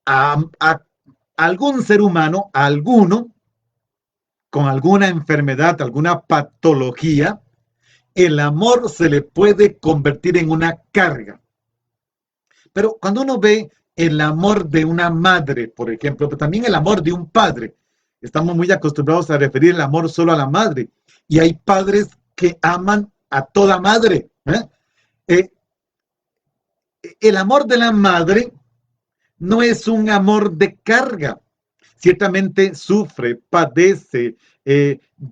a algún ser humano, a alguno, con alguna enfermedad, alguna patología, el amor se le puede convertir en una carga. Pero cuando uno ve el amor de una madre, por ejemplo, pero también el amor de un padre, estamos muy acostumbrados a referir el amor solo a la madre. Y hay padres que aman a toda madre. El amor de la madre no es un amor de carga. Ciertamente sufre, padece,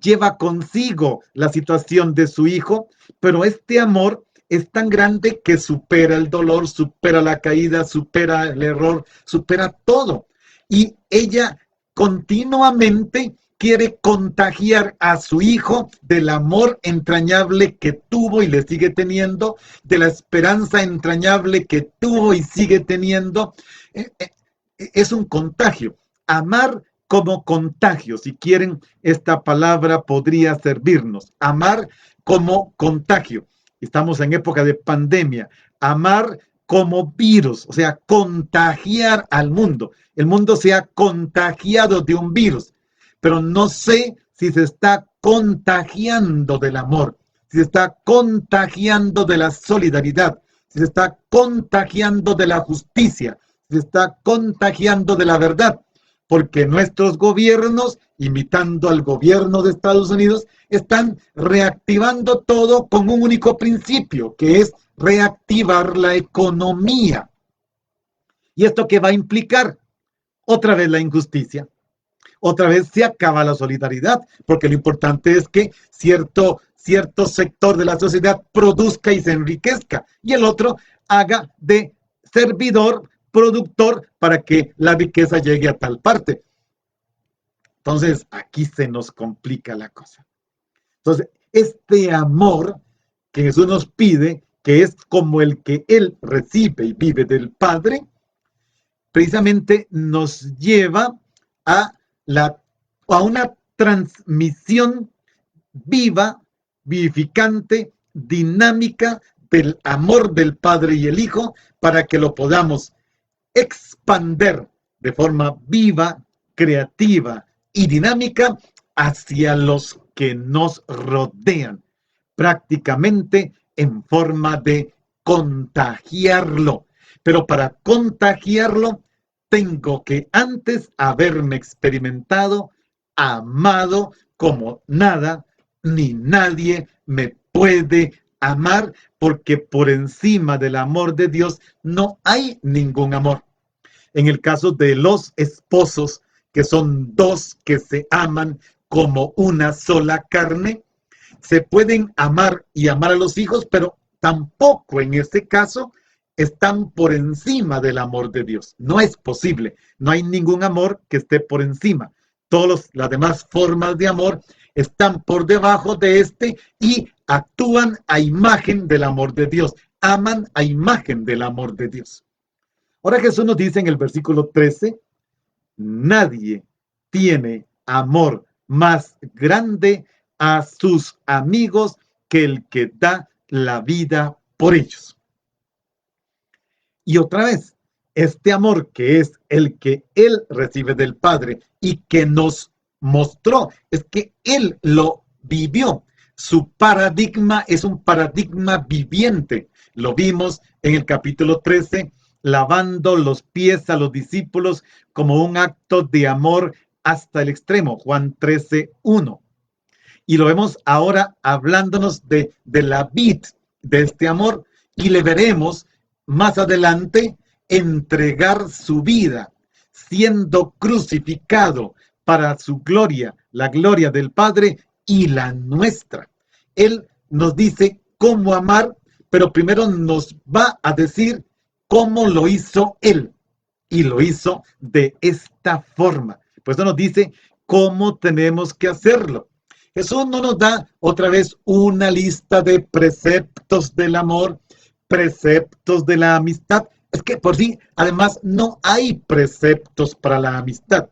lleva consigo la situación de su hijo, pero este amor es tan grande que supera el dolor, supera la caída, supera el error, supera todo. Y ella continuamente quiere contagiar a su hijo del amor entrañable que tuvo y le sigue teniendo, de la esperanza entrañable que tuvo y sigue teniendo. Es un contagio. Amar como contagio, si quieren, esta palabra podría servirnos. Amar como contagio. Estamos en época de pandemia. Amar como virus, o sea, contagiar al mundo. El mundo se ha contagiado de un virus, pero no sé si se está contagiando del amor, si se está contagiando de la solidaridad, si se está contagiando de la justicia, si se está contagiando de la verdad, porque nuestros gobiernos, imitando al gobierno de Estados Unidos, están reactivando todo con un único principio, que es reactivar la economía. ¿Y esto qué va a implicar? Otra vez la injusticia. Otra vez se acaba la solidaridad, porque lo importante es que cierto sector de la sociedad produzca y se enriquezca, y el otro haga de servidor, productor, para que la riqueza llegue a tal parte. Entonces, aquí se nos complica la cosa. Entonces, este amor que Jesús nos pide, que es como el que Él recibe y vive del Padre, precisamente nos lleva a, a una transmisión viva, vivificante, dinámica del amor del Padre y el Hijo, para que lo podamos expander de forma viva, creativa y dinámica hacia los que nos rodean, prácticamente en forma de contagiarlo. Pero para contagiarlo, tengo que antes haberme experimentado, amado como nada ni nadie me puede amar, porque por encima del amor de Dios no hay ningún amor. En el caso de los esposos, que son dos que se aman como una sola carne, se pueden amar y amar a los hijos, pero tampoco en este caso están por encima del amor de Dios. No es posible. No hay ningún amor que esté por encima. Todas las demás formas de amor están por debajo de este y actúan a imagen del amor de Dios. Aman a imagen del amor de Dios. Ahora Jesús nos dice en el versículo 13, nadie tiene amor más grande a sus amigos que el que da la vida por ellos. Y otra vez, este amor que es el que Él recibe del Padre y que nos mostró, es que Él lo vivió. Su paradigma es un paradigma viviente. Lo vimos en el capítulo 13, lavando los pies a los discípulos como un acto de amor hasta el extremo, Juan 13:1. Y lo vemos ahora hablándonos de la vid, de este amor, y le veremos más adelante entregar su vida, siendo crucificado para su gloria, la gloria del Padre y la nuestra. Él nos dice cómo amar, pero primero nos va a decir cómo lo hizo Él. Y lo hizo de esta forma. Por eso nos dice cómo tenemos que hacerlo. Jesús no nos da otra vez una lista de preceptos del amor, preceptos de la amistad. Es que por sí, además, no hay preceptos para la amistad.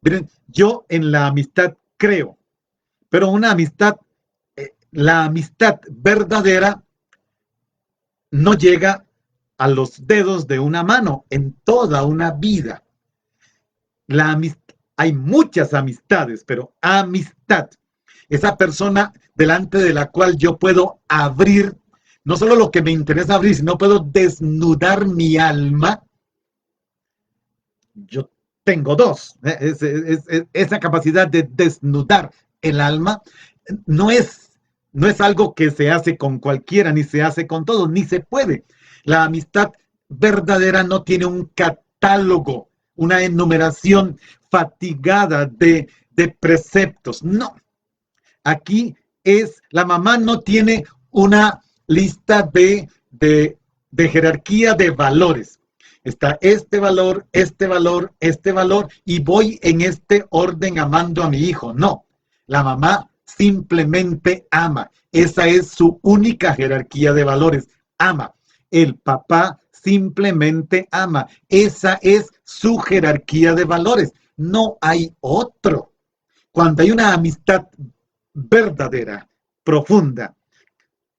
Miren, yo en la amistad creo, pero una amistad, la amistad verdadera no llega a los dedos de una mano en toda una vida. La amistad, hay muchas amistades, pero amistad, esa persona delante de la cual yo puedo abrir, no solo lo que me interesa abrir, sino puedo desnudar mi alma. Yo tengo dos. Esa capacidad de desnudar el alma no es algo que se hace con cualquiera, ni se hace con todos, ni se puede. La amistad verdadera no tiene un catálogo, una enumeración fatigada de preceptos. No. Aquí la mamá no tiene una lista de jerarquía de valores. Está este valor, este valor, este valor, y voy en este orden amando a mi hijo. No, la mamá simplemente ama. Esa es su única jerarquía de valores. Ama. El papá simplemente ama. Esa es su jerarquía de valores. No hay otro. Cuando hay una amistad verdadera, profunda,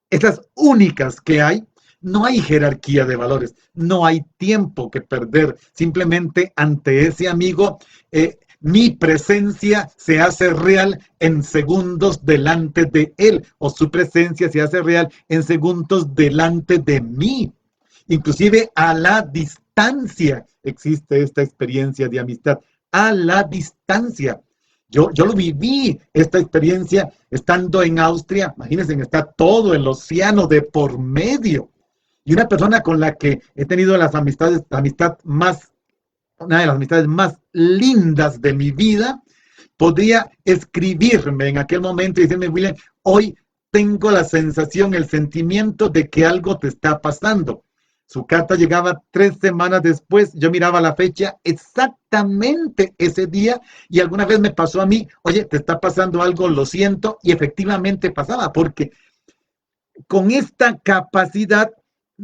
esas únicas que hay, no hay jerarquía de valores, no hay tiempo que perder. Simplemente ante ese amigo, mi presencia se hace real en segundos delante de él, o su presencia se hace real en segundos delante de mí. Inclusive a la distancia existe esta experiencia de amistad, a la distancia. Yo lo viví, esta experiencia, estando en Austria. Imagínense, está todo el océano de por medio. Y una persona con la que he tenido una de las amistades más lindas de mi vida, podría escribirme en aquel momento y decirme: William, hoy tengo la sensación, el sentimiento de que algo te está pasando. Su carta llegaba 3 semanas después. Yo miraba la fecha exactamente ese día, y alguna vez me pasó a mí: oye, te está pasando algo, lo siento, y efectivamente pasaba, porque con esta capacidad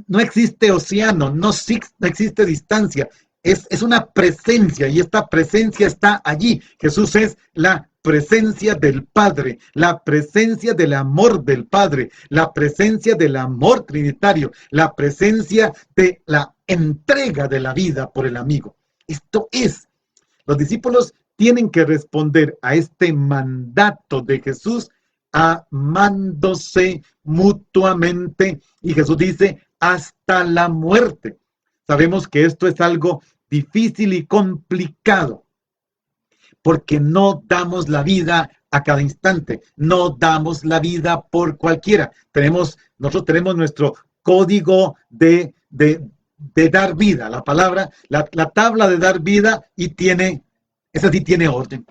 no existe océano, no existe distancia, es una presencia y esta presencia está allí. Jesús es la presencia del Padre, la presencia del amor del Padre, la presencia del amor trinitario, la presencia de la entrega de la vida por el amigo. Esto es, los discípulos tienen que responder a este mandato de Jesús amándose mutuamente. Y Jesús dice, hasta la muerte. Sabemos que esto es algo difícil y complicado, porque no damos la vida a cada instante, no damos la vida por cualquiera. Nosotros tenemos nuestro código de dar vida, la palabra, la tabla de dar vida, y esa sí tiene orden.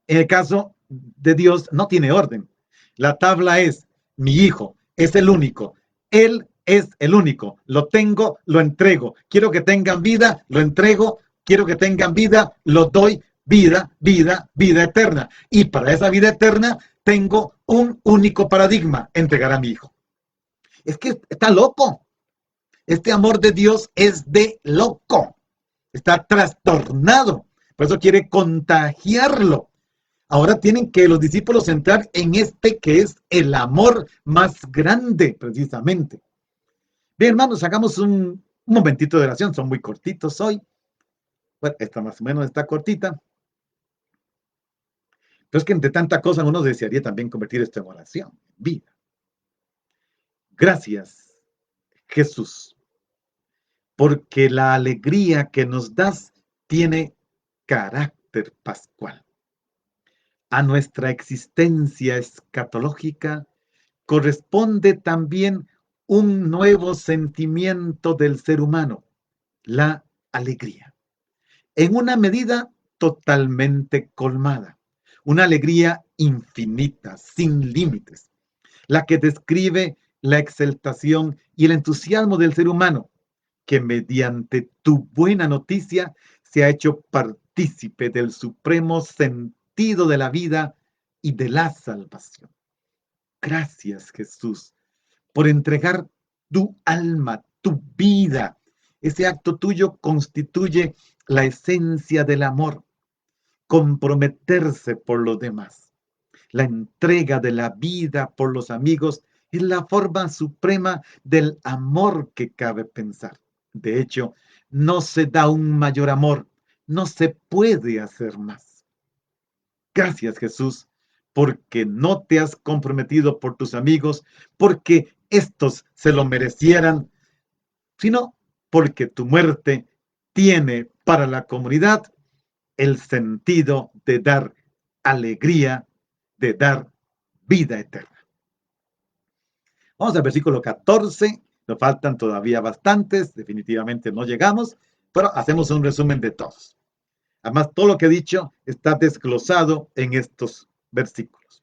En el caso de Dios no tiene orden. La tabla es, mi hijo es el único, él es el único, lo tengo, lo entrego, quiero que tengan vida, lo entrego, quiero que tengan vida, lo doy, vida, vida, vida eterna. Y para esa vida eterna tengo un único paradigma, entregar a mi hijo. Es que está loco. Este amor de Dios es de loco. Está trastornado. Por eso quiere contagiarlo. Ahora tienen que los discípulos entrar en este que es el amor más grande, precisamente. Bien, hermanos, hagamos un momentito de oración. Son muy cortitos hoy. Bueno, esta más o menos está cortita. Pero es que entre tanta cosa uno desearía también convertir esto en oración, en vida. Gracias, Jesús, porque la alegría que nos das tiene carácter pascual. A nuestra existencia escatológica corresponde también un nuevo sentimiento del ser humano, la alegría, en una medida totalmente colmada, una alegría infinita, sin límites, la que describe la exaltación y el entusiasmo del ser humano, que mediante tu buena noticia se ha hecho partícipe del supremo sentido de la vida y de la salvación. Gracias, Jesús, por entregar tu alma, tu vida. Ese acto tuyo constituye la esencia del amor, comprometerse por los demás. La entrega de la vida por los amigos es la forma suprema del amor que cabe pensar. De hecho, no se da un mayor amor, no se puede hacer más. Gracias, Jesús, porque no te has comprometido por tus amigos, porque estos se lo merecieran, sino porque tu muerte tiene para la comunidad el sentido de dar alegría, de dar vida eterna. Vamos al versículo 14, nos faltan todavía bastantes, definitivamente no llegamos, pero hacemos un resumen de todos. Además, todo lo que he dicho está desglosado en estos versículos.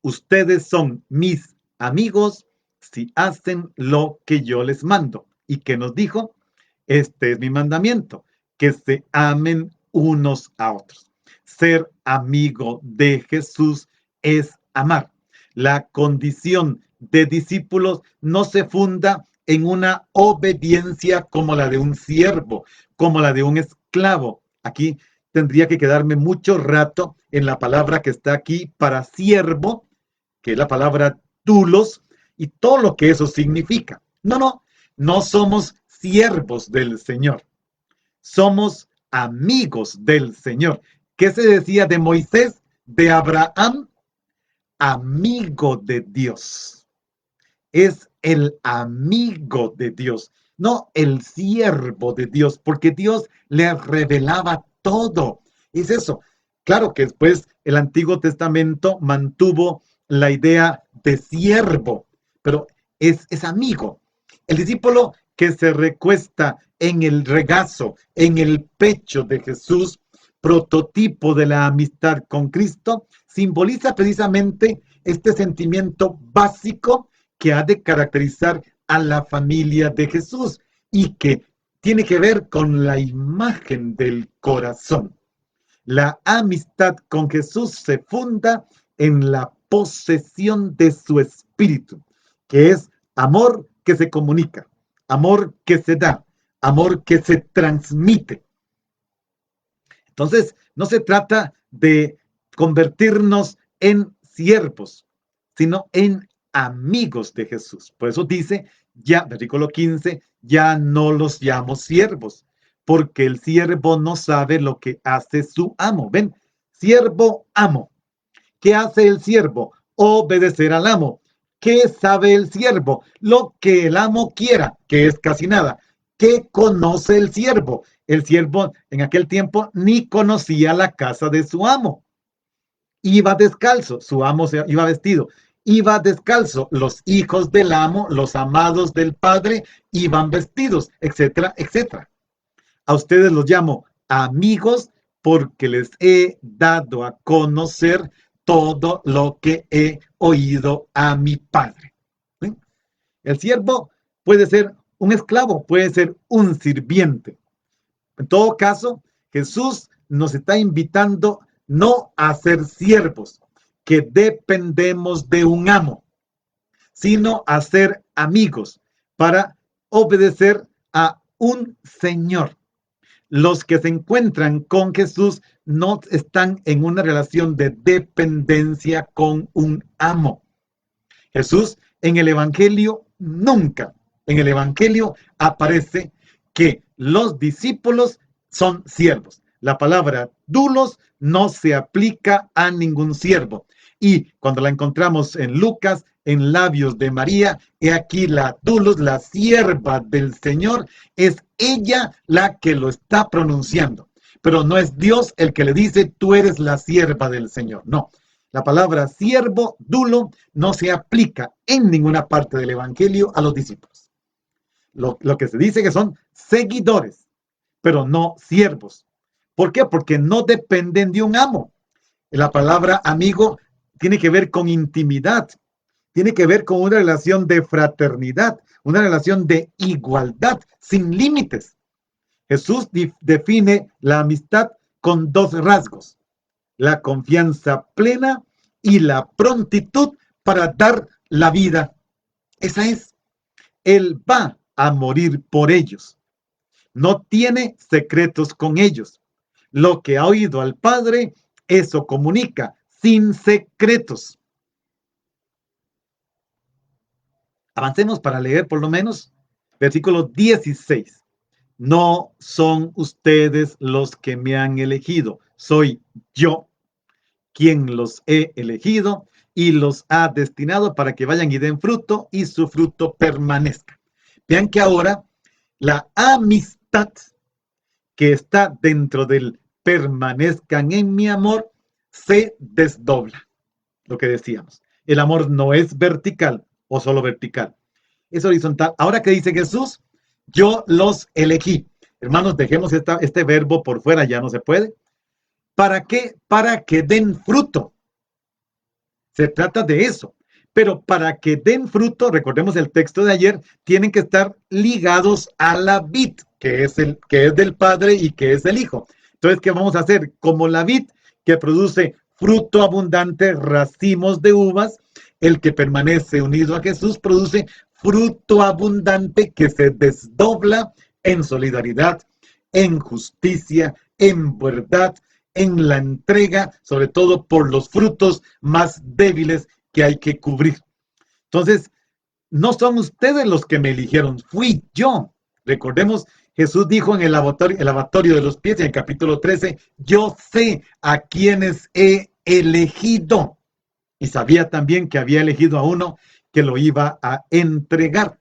Ustedes son mis amigos si hacen lo que yo les mando. ¿Y qué nos dijo? Este es mi mandamiento, que se amen unos a otros. Ser amigo de Jesús es amar. La condición de discípulos no se funda en una obediencia como la de un siervo, como la de un esclavo. Aquí tendría que quedarme mucho rato en la palabra que está aquí para siervo, que es la palabra doulos, y todo lo que eso significa. No somos siervos del Señor, somos amigos del Señor. ¿Qué se decía de Moisés, de Abraham? Amigo de Dios. Es el amigo de Dios, no el siervo de Dios, porque Dios le revelaba todo. Es eso. Claro que después el Antiguo Testamento mantuvo la idea de siervo, pero es amigo. El discípulo que se recuesta en el regazo, en el pecho de Jesús, prototipo de la amistad con Cristo, simboliza precisamente este sentimiento básico que ha de caracterizar a la familia de Jesús y que tiene que ver con la imagen del corazón. La amistad con Jesús se funda en la posesión de su espíritu, que es amor que se comunica, amor que se da, amor que se transmite. Entonces, no se trata de convertirnos en siervos, sino en amigos de Jesús. Por eso dice, ya, versículo 15, ya no los llamo siervos, porque el siervo no sabe lo que hace su amo. Ven, siervo, amo. ¿Qué hace el siervo? Obedecer al amo. ¿Qué sabe el siervo? Lo que el amo quiera, que es casi nada. ¿Qué conoce el siervo? El siervo en aquel tiempo ni conocía la casa de su amo. Iba descalzo, su amo iba vestido. Iba descalzo, los hijos del amo, los amados del padre, iban vestidos, etcétera, etcétera. A ustedes los llamo amigos porque les he dado a conocer todo lo que he oído a mi padre. ¿Sí? El siervo puede ser un esclavo, puede ser un sirviente. En todo caso, Jesús nos está invitando no a ser siervos, que dependemos de un amo, sino a ser amigos para obedecer a un Señor. Los que se encuentran con Jesús no están en una relación de dependencia con un amo. Jesús en el Evangelio nunca, en el Evangelio aparece que los discípulos son siervos. La palabra dulos no se aplica a ningún siervo. Y cuando la encontramos en Lucas, en labios de María, he aquí la dulos, la sierva del Señor, es ella la que lo está pronunciando. Pero no es Dios el que le dice, tú eres la sierva del Señor. No, la palabra siervo, dulo, no se aplica en ninguna parte del Evangelio a los discípulos. Lo que se dice que son seguidores, pero no siervos. ¿Por qué? Porque no dependen de un amo. La palabra amigo tiene que ver con intimidad, tiene que ver con una relación de fraternidad, una relación de igualdad, sin límites. Jesús define la amistad con dos rasgos: la confianza plena y la prontitud para dar la vida. Esa es. Él va a morir por ellos. No tiene secretos con ellos. Lo que ha oído al Padre, eso comunica, sin secretos. Avancemos para leer por lo menos versículo 16. No son ustedes los que me han elegido, soy yo quien los he elegido y los ha destinado para que vayan y den fruto y su fruto permanezca. Vean que ahora la amistad que está dentro del permanezcan en mi amor se desdobla. Lo que decíamos. El amor no es vertical o solo vertical. Es horizontal. Ahora que dice Jesús, yo los elegí. Hermanos, dejemos este verbo por fuera, ya no se puede. ¿Para qué? Para que den fruto. Se trata de eso. Pero para que den fruto, recordemos el texto de ayer, tienen que estar ligados a la vid, que es del Padre y que es del Hijo. Entonces, ¿qué vamos a hacer? Como la vid que produce fruto abundante, racimos de uvas, el que permanece unido a Jesús produce fruto abundante que se desdobla en solidaridad, en justicia, en verdad, en la entrega, sobre todo por los frutos más débiles que hay que cubrir. Entonces, no son ustedes los que me eligieron, fui yo. Recordemos, Jesús dijo en el lavatorio de los pies, en el capítulo 13, yo sé a quienes he elegido. Y sabía también que había elegido a uno que lo iba a entregar.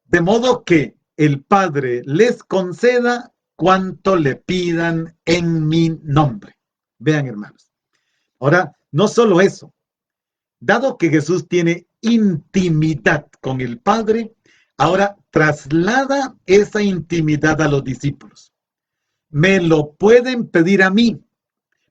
De modo que el Padre les conceda cuanto le pidan en mi nombre. Vean, hermanos. Ahora, no solo eso. Dado que Jesús tiene intimidad con el Padre, ahora traslada esa intimidad a los discípulos. Me lo pueden pedir a mí,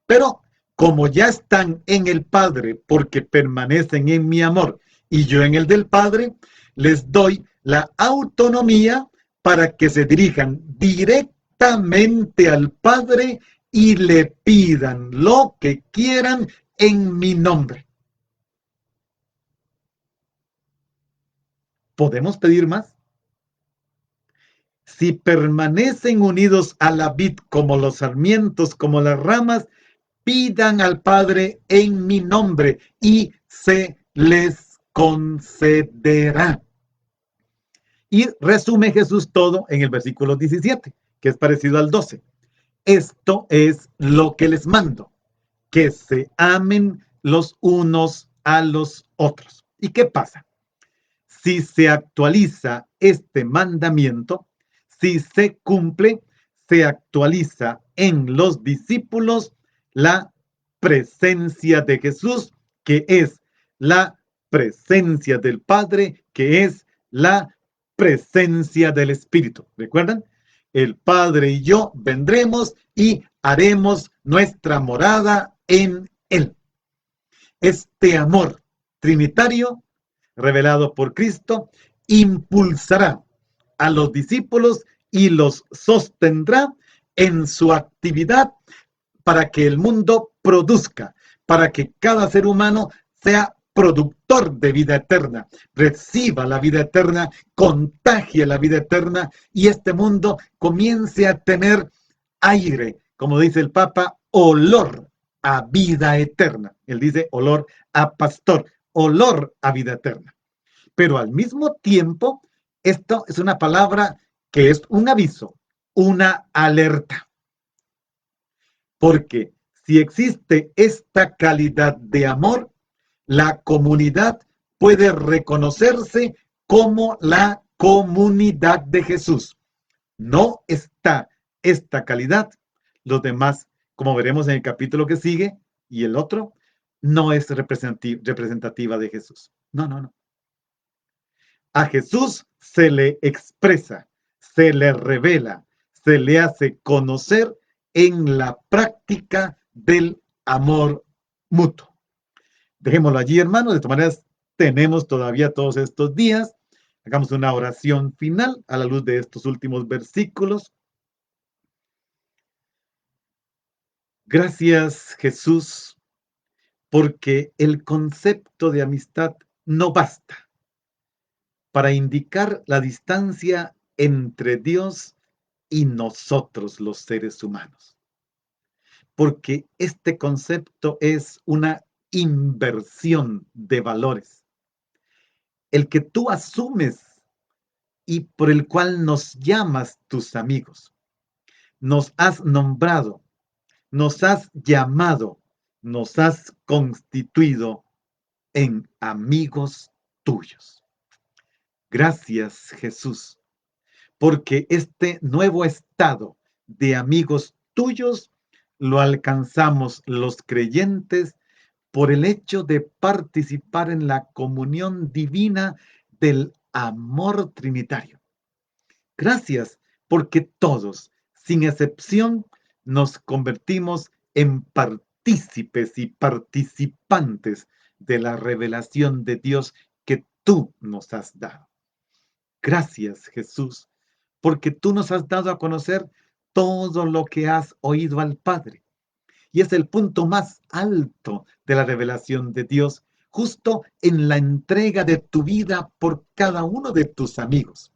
pero como ya están en el Padre porque permanecen en mi amor y yo en el del Padre, les doy la autonomía para que se dirijan directamente al Padre y le pidan lo que quieran en mi nombre. ¿Podemos pedir más? Si permanecen unidos a la vid como los sarmientos, como las ramas, pidan al Padre en mi nombre y se les concederá. Y resume Jesús todo en el versículo 17, que es parecido al 12. Esto es lo que les mando, que se amen los unos a los otros. ¿Y qué pasa? Si se actualiza este mandamiento, si se cumple, se actualiza en los discípulos la presencia de Jesús, que es la presencia del Padre, que es la presencia del Espíritu. ¿Recuerdan? El Padre y yo vendremos y haremos nuestra morada en Él. Este amor trinitario revelado por Cristo impulsará a los discípulos y los sostendrá en su actividad para que el mundo produzca, para que cada ser humano sea productor de vida eterna, reciba la vida eterna, contagie la vida eterna y este mundo comience a tener aire, como dice el Papa, olor a vida eterna. Él dice olor a pastor, olor a vida eterna. Pero al mismo tiempo, esto es una palabra que es un aviso, una alerta. Porque si existe esta calidad de amor, la comunidad puede reconocerse como la comunidad de Jesús. No está esta calidad, los demás, como veremos en el capítulo que sigue y el otro, no es representativa de Jesús. No, no, no. A Jesús se le expresa, se le revela, se le hace conocer en la práctica del amor mutuo. Dejémoslo allí, hermanos. De todas maneras, tenemos todavía todos estos días. Hagamos una oración final a la luz de estos últimos versículos. Gracias, Jesús, porque el concepto de amistad no basta para indicar la distancia entre Dios y nosotros, los seres humanos. Porque este concepto es una inversión de valores. El que tú asumes y por el cual nos llamas tus amigos. Nos has nombrado, nos has llamado, nos has constituido en amigos tuyos. Gracias, Jesús, porque este nuevo estado de amigos tuyos lo alcanzamos los creyentes por el hecho de participar en la comunión divina del amor trinitario. Gracias, porque todos, sin excepción, nos convertimos en partícipes y participantes de la revelación de Dios que tú nos has dado. Gracias, Jesús, porque tú nos has dado a conocer todo lo que has oído al Padre. Y es el punto más alto de la revelación de Dios, justo en la entrega de tu vida por cada uno de tus amigos.